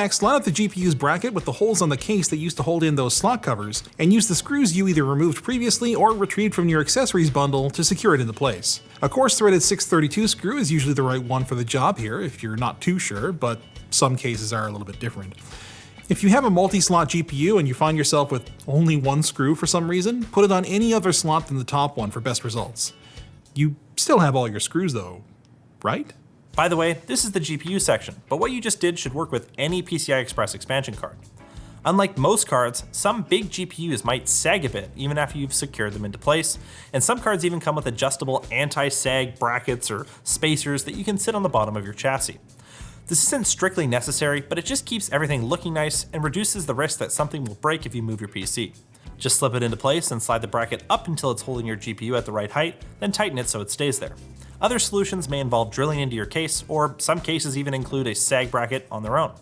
Next, line up the GPU's bracket with the holes on the case that used to hold in those slot covers, and use the screws you either removed previously or retrieved from your accessories bundle to secure it into place. A coarse-threaded 632 screw is usually the right one for the job here if you're not too sure, but some cases are a little bit different. If you have a multi-slot GPU and you find yourself with only one screw for some reason, put it on any other slot than the top one for best results. You still have all your screws though, right? By the way, this is the GPU section, but what you just did should work with any PCI Express expansion card. Unlike most cards, some big GPUs might sag a bit even after you've secured them into place, and some cards even come with adjustable anti-sag brackets or spacers that you can sit on the bottom of your chassis. This isn't strictly necessary, but it just keeps everything looking nice and reduces the risk that something will break if you move your PC. Just slip it into place and slide the bracket up until it's holding your GPU at the right height, then tighten it so it stays there. Other solutions may involve drilling into your case, or some cases even include a sag bracket on their own.